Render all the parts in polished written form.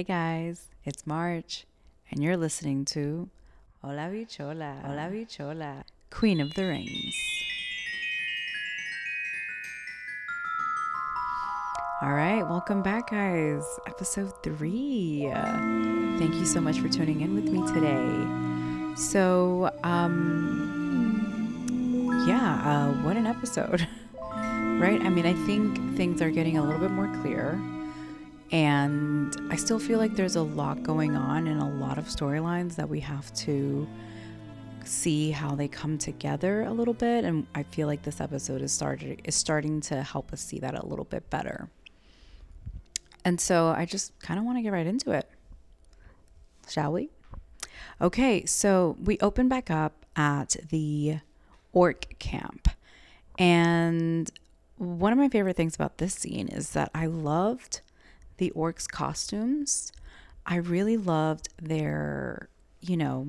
Hey guys, it's March, and you're listening to Hola Bichola, Hola Bichola, Queen of the Rings. All right, welcome back, guys. Episode 3. Thank you so much for tuning in with me today. So, what an episode, right? I mean, I think things are getting a little bit more clear. And I still feel like there's a lot going on and a lot of storylines that we have to see how they come together a little bit. And I feel like this episode is starting to help us see that a little bit better. And so I just kind of want to get right into it. Shall we? Okay, so we open back up at the orc camp. And one of my favorite things about this scene is that I loved the orcs' costumes. I really loved their, oh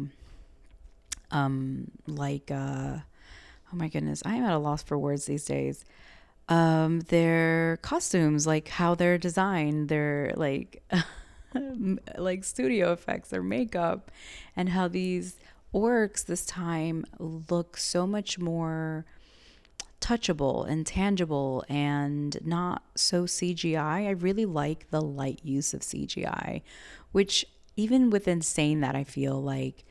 my goodness, I am at a loss for words these days. Their costumes, like how they're designed, their like studio effects, their makeup, and how these orcs this time look so much more touchable and tangible and not so CGI. I really like the light use of CGI, which even within saying that, I feel like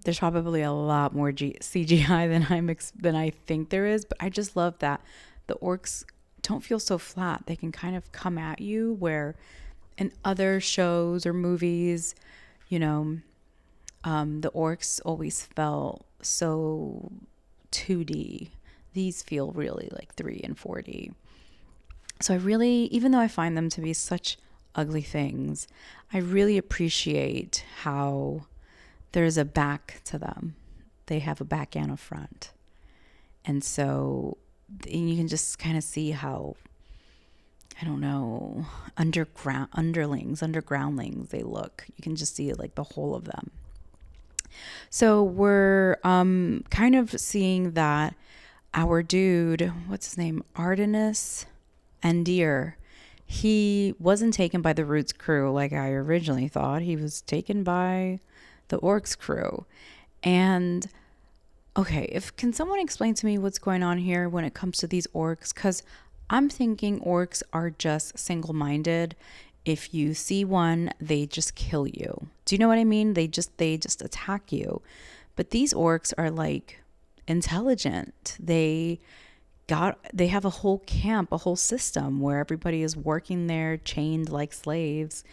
there's probably a lot more CGI than I think there is. But I just love that the orcs don't feel so flat. They can kind of come at you, where in other shows or movies, the orcs always felt so 2D. These feel really like 3 and 4D. So I really, even though I find them to be such ugly things, I really appreciate how there's a back to them. They have a back and a front. And so you can just kind of see how, I don't know, undergroundlings they look. You can just see like the whole of them. So we're kind of seeing that our dude, what's his name? Artemis Andir. He wasn't taken by the Roots crew like I originally thought. He was taken by the Orcs crew. And okay, can someone explain to me what's going on here when it comes to these orcs? Because I'm thinking orcs are just single-minded. If you see one, they just kill you. Do you know what I mean? They just attack you. But these orcs are like intelligent. They have a whole camp, a whole system where everybody is working there chained like slaves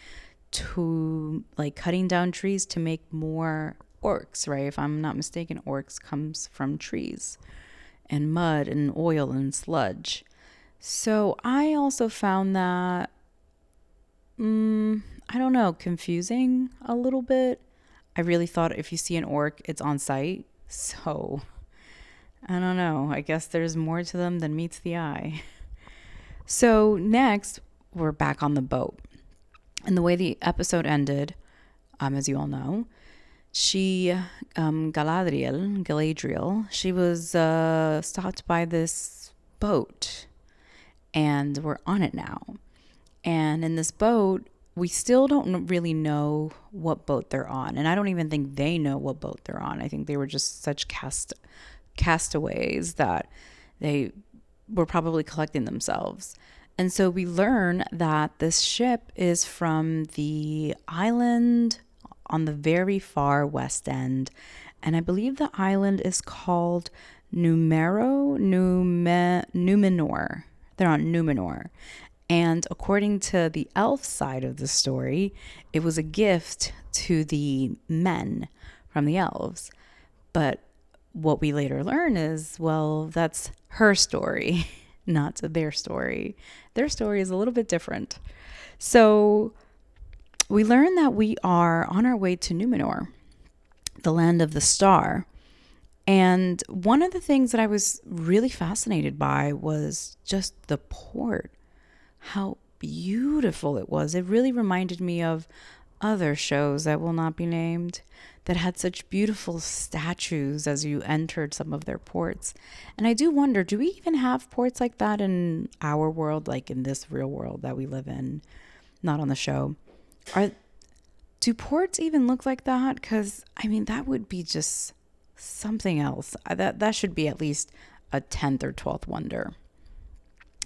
to like cutting down trees to make more orcs, right? If I'm not mistaken, orcs comes from trees and mud and oil and sludge. So I also found that I don't know, confusing a little bit. I really thought if you see an orc, it's on site. So I don't know. I guess there's more to them than meets the eye. So next, we're back on the boat. And the way the episode ended, as you all know, she, Galadriel, she was stopped by this boat. And we're on it now. And in this boat, we still don't really know what boat they're on. And I don't even think they know what boat they're on. I think they were just such castaways that they were probably collecting themselves. And so we learn that this ship is from the island on the very far west end. And I believe the island is called Numenor. They're on Numenor. And according to the elf side of the story, it was a gift to the men from the elves. But what we later learn is, well, that's her story, not their story. Their story is a little bit different. So we learn that we are on our way to Numenor, the land of the star. And one of the things that I was really fascinated by was just the port, how beautiful it was. It really reminded me of other shows that will not be named that had such beautiful statues as you entered some of their ports. And I do wonder, do we even have ports like that in our world, like in this real world that we live in, not on the show? Do ports even look like that? Because, I mean, that would be just something else. That should be at least a 10th or 12th wonder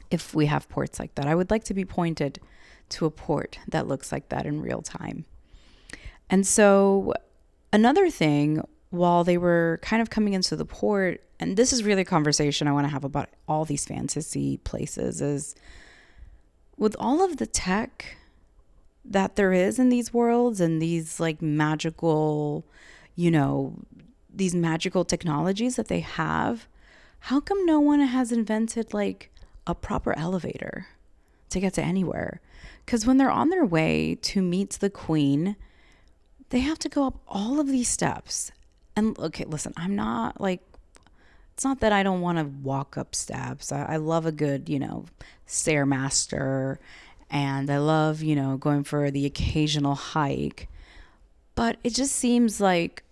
if we have ports like that. I would like to be pointed to a port that looks like that in real time. And so another thing, while they were kind of coming into the port, and this is really a conversation I want to have about all these fantasy places, is with all of the tech that there is in these worlds and these like magical, these magical technologies that they have, how come no one has invented like a proper elevator to get to anywhere? Because when they're on their way to meet the queen, they have to go up all of these steps. And okay, listen, I'm not like, it's not that I don't want to walk up steps. I love a good, stairmaster, and I love, going for the occasional hike. But it just seems like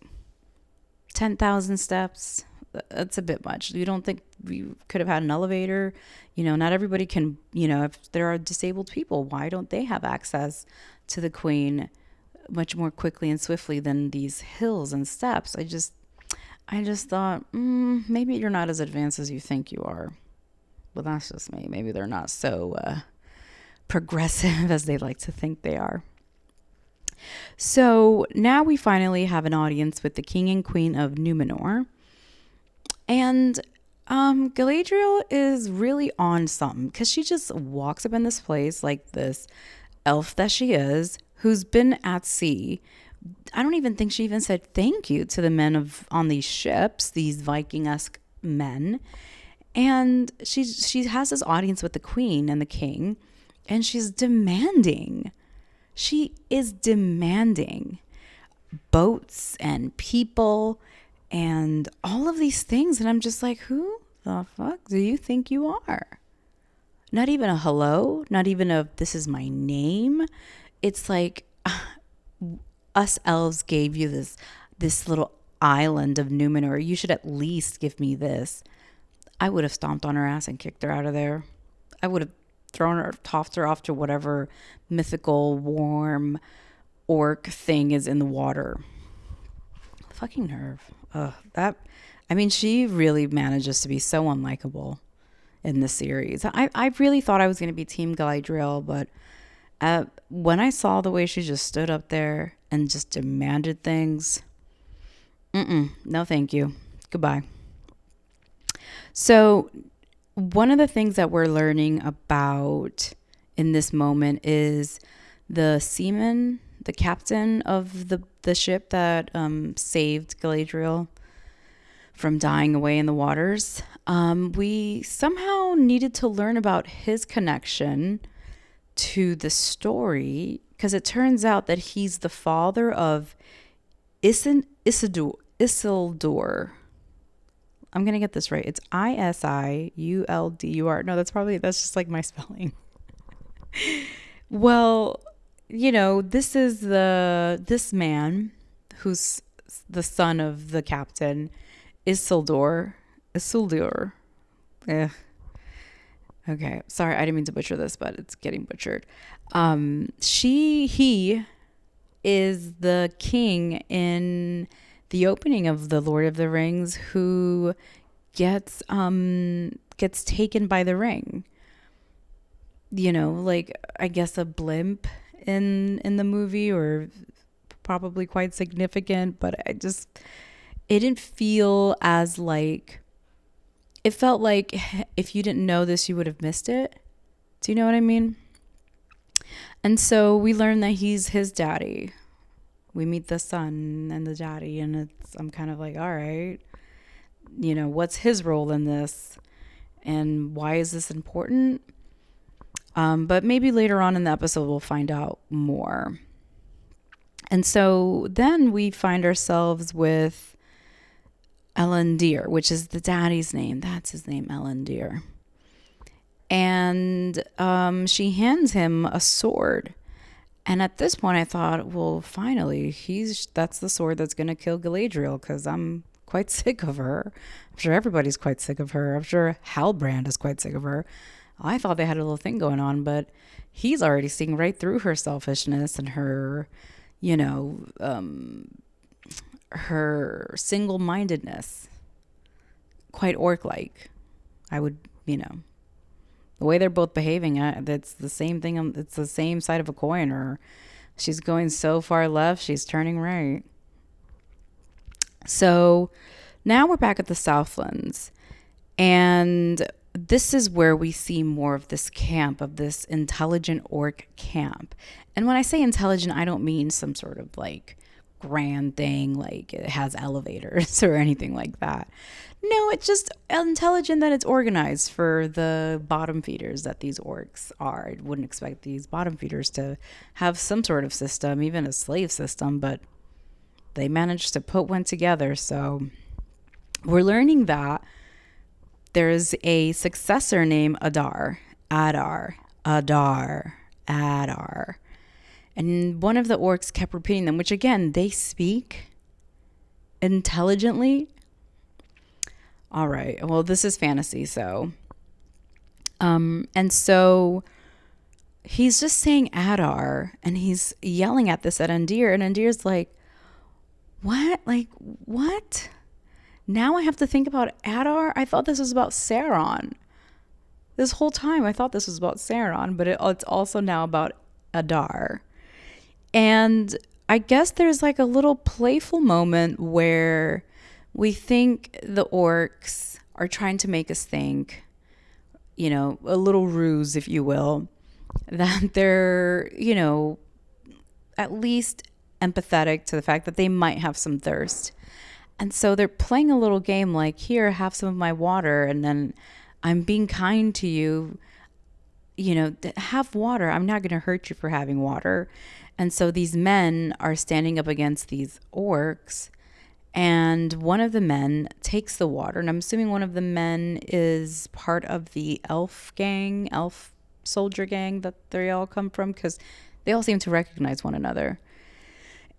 10,000 steps, that's a bit much. You don't think we could have had an elevator? Not everybody can, if there are disabled people, why don't they have access to the queen much more quickly and swiftly than these hills and steps? I just thought, maybe you're not as advanced as you think you are. But that's just me. Maybe they're not so progressive as they like to think they are. So now we finally have an audience with the king and queen of Numenor. And Galadriel is really on something, because she just walks up in this place like this elf that she is, who's been at sea. I don't even think she even said thank you to the men on these ships, these Viking-esque men. And she has this audience with the queen and the king, and she's demanding. She is demanding boats and people and all of these things. And I'm just like, who the fuck do you think you are? Not even a hello, not even a this is my name. It's like us elves gave you this little island of Numenor. You should at least give me this. I would have stomped on her ass and kicked her out of there. I would have tossed her off to whatever mythical warm orc thing is in the water. Fucking nerve. She really manages to be so unlikable in this series. I really thought I was going to be Team Galadriel, but when I saw the way she just stood up there and just demanded things, no thank you. Goodbye. So one of the things that we're learning about in this moment is the seaman, the captain of the ship that saved Galadriel from dying away in the waters. We somehow needed to learn about his connection to the story, because it turns out that he's the father of Isildur. I'm going to get this right. It's Isiuldur. No, that's just like my spelling. Well, this is this man who's the son of the captain, Isildur. Okay. Sorry, I didn't mean to butcher this, but it's getting butchered. He is the king in the opening of The Lord of the Rings, who gets taken by the ring. I guess a blimp in the movie, or probably quite significant, but it didn't feel as like, it felt like if you didn't know this, you would have missed it. Do you know what I mean? And so we learn that he's his daddy. We meet the son and the daddy, and I'm kind of like, all right, what's his role in this, and why is this important? But maybe later on in the episode we'll find out more. And so then we find ourselves with Elendil, which is the daddy's name. That's his name, Elendil. And she hands him a sword. And at this point I thought, well, finally, that's the sword that's going to kill Galadriel, because I'm quite sick of her. I'm sure everybody's quite sick of her. I'm sure Halbrand is quite sick of her. I thought they had a little thing going on, but he's already seeing right through her selfishness and her, you know, her single-mindedness, quite orc-like. I would, the way they're both behaving, that's the same thing. It's the same side of a coin. Or she's going so far left, she's turning right. So now we're back at the Southlands, and this is where we see more of this camp, of this intelligent orc camp. And when I say intelligent, I don't mean some sort of like grand thing, like it has elevators or anything like that. No, it's just intelligent that it's organized for the bottom feeders that these orcs are. I wouldn't expect these bottom feeders to have some sort of system, even a slave system, but they managed to put one together. So we're learning that there's a successor named Adar. And one of the orcs kept repeating them, which again, they speak intelligently. All right. Well, this is fantasy, so. And so he's just saying Adar, and he's yelling at this at Andir, and Andir's like, what? Like, what? Now I have to think about Adar? I thought this was about Sauron. This whole time I thought this was about Sauron, but it's also now about Adar. And I guess there's like a little playful moment where we think the orcs are trying to make us think, a little ruse, if you will, that they're, at least empathetic to the fact that they might have some thirst. And so they're playing a little game like, here, have some of my water, and then I'm being kind to you, have water. I'm not going to hurt you for having water. And so these men are standing up against these orcs, and one of the men takes the water. And I'm assuming one of the men is part of the elf soldier gang that they all come from, because they all seem to recognize one another.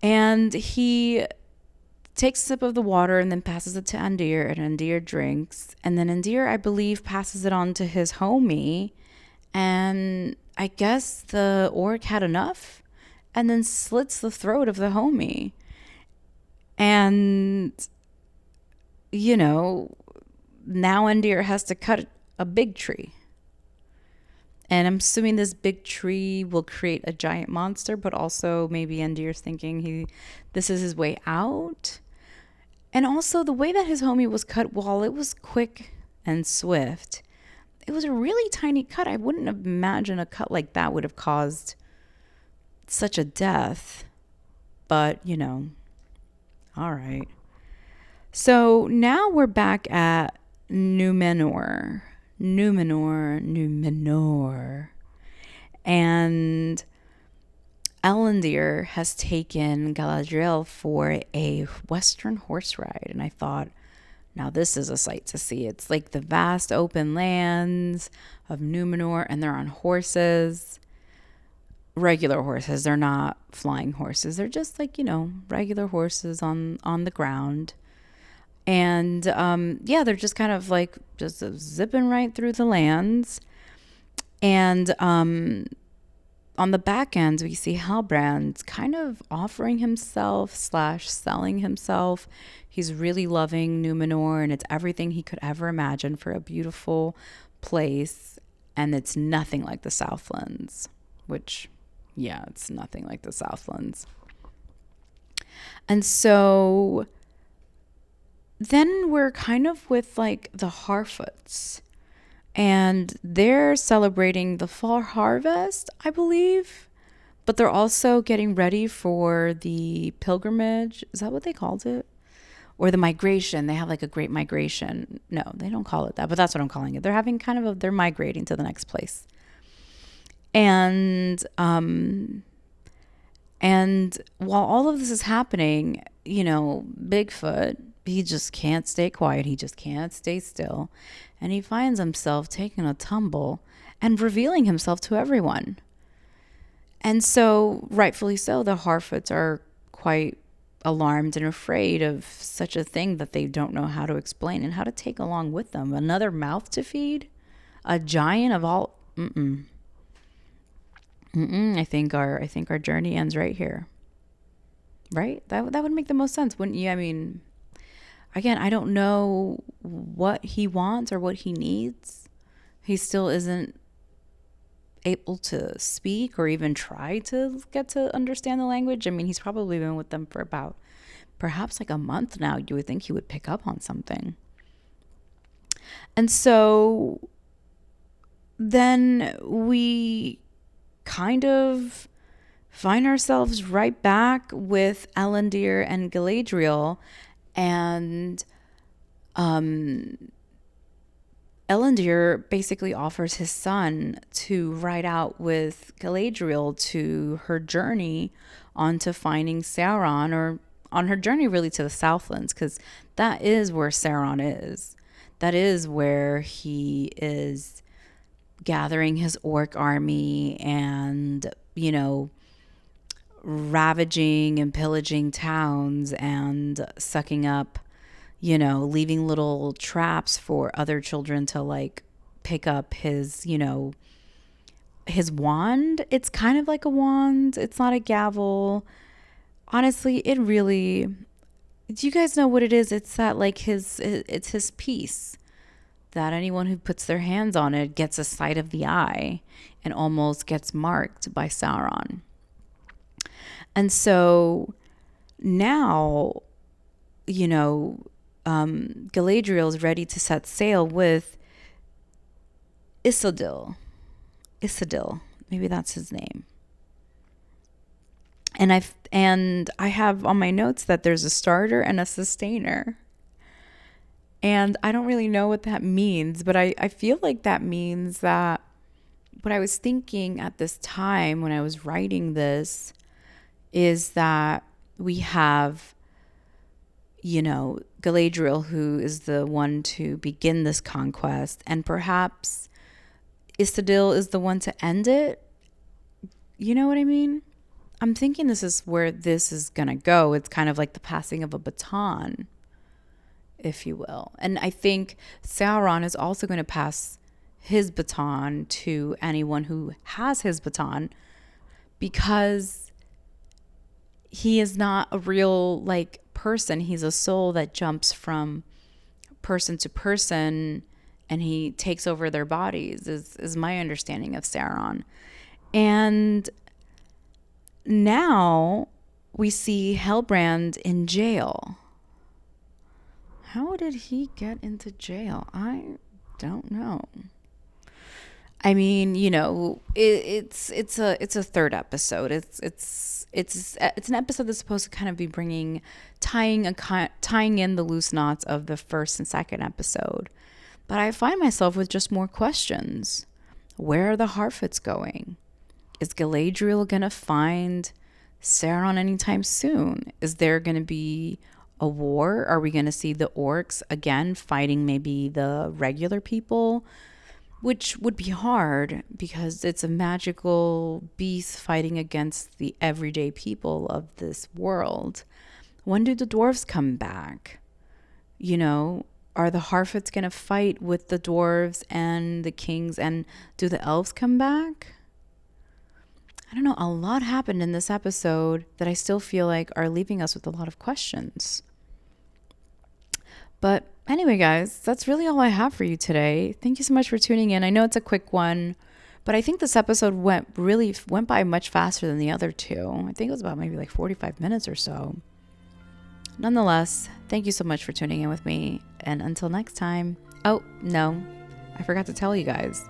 And he takes a sip of the water and then passes it to Andir, and Andir drinks. And then Andir, I believe, passes it on to his homie. And I guess the orc had enough and then slits the throat of the homie. And, now Andir has to cut a big tree. And I'm assuming this big tree will create a giant monster, but also maybe Andir's thinking this is his way out. And also the way that his homie was cut, while it was quick and swift, it was a really tiny cut. I wouldn't have imagined a cut like that would have caused such a death. But, all right. So now we're back at Numenor. And Elendil has taken Galadriel for a western horse ride. And I thought, now this is a sight to see. It's like the vast open lands of Numenor, and they're on horses. Regular horses. They're not flying horses. They're just like, regular horses on the ground. And they're just kind of like just zipping right through the lands. And on the back end, we see Halbrand kind of offering himself / selling himself. He's really loving Numenor, and it's everything he could ever imagine for a beautiful place. And it's nothing like the Southlands, which, it's nothing like the Southlands. And so then we're kind of with like the Harfoots, and they're celebrating the fall harvest, I believe, but they're also getting ready for the pilgrimage. Is that what they called it? Or the migration. They have like a great migration. No, they don't call it that, but that's what I'm calling it. They're having they're migrating to the next place. And while all of this is happening, Bigfoot, he just can't stay quiet. He just can't stay still. And he finds himself taking a tumble and revealing himself to everyone. And so, rightfully so, the Harfoots are quite alarmed and afraid of such a thing that they don't know how to explain and how to take along with them. Another mouth to feed? A giant of all... I think our journey ends right here. right? That would make the most sense, wouldn't you? I mean, again, I don't know what he wants or what he needs. He still isn't able to speak or even try to get to understand the language. I mean, he's probably been with them for about perhaps like a month now. You would think he would pick up on something. And so then we kind of find ourselves right back with Elendil and Galadriel, and Elendil basically offers his son to ride out with Galadriel to her journey onto finding Sauron, or on her journey really to the Southlands, because that is where Sauron is. That is where he is gathering his orc army and, ravaging and pillaging towns and sucking up, leaving little traps for other children to like pick up his wand. It's kind of like a wand. It's not a gavel. Honestly, do you guys know what it is? It's that like it's his piece that anyone who puts their hands on it gets a sight of the eye and almost gets marked by Sauron. And so now, Galadriel is ready to set sail with Isildur. Maybe that's his name. And I have on my notes that there's a starter and a sustainer. And I don't really know what that means, but I feel like that means that what I was thinking at this time when I was writing this is that we have, Galadriel, who is the one to begin this conquest, and perhaps Isildur is the one to end it. You know what I mean? I'm thinking this is where this is going to go. It's kind of like the passing of a baton, if you will. And I think Sauron is also going to pass his baton to anyone who has his baton, because he is not a real person. He's a soul that jumps from person to person and he takes over their bodies is my understanding of Sauron. And now we see Hellbrand in jail. How did he get into jail? I don't know. I mean, it's a third episode. It's an episode that's supposed to kind of be tying in the loose knots of the first and second episode. But I find myself with just more questions. Where are the Harfoots going? Is Galadriel gonna find Sauron anytime soon? Is there gonna be a war? Are we gonna see the orcs again fighting maybe the regular people? Which would be hard because it's a magical beast fighting against the everyday people of this world. When do the dwarves come back? Are the Harfoots going to fight with the dwarves and the kings? And do the elves come back? I don't know. A lot happened in this episode that I still feel like are leaving us with a lot of questions. But anyway, guys, that's really all I have for you today. Thank you so much for tuning in. I know it's a quick one, but I think this episode went by much faster than the other two. I think it was about maybe 45 minutes or so. Nonetheless, thank you so much for tuning in with me. And until next time. Oh, no, I forgot to tell you guys.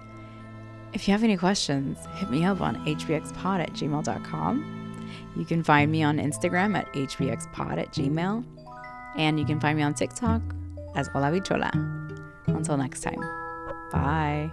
If you have any questions, hit me up on hbxpod@gmail.com. You can find me on Instagram at hbxpod@gmail. And you can find me on TikTok as Hola Bichola. Until next time. Bye.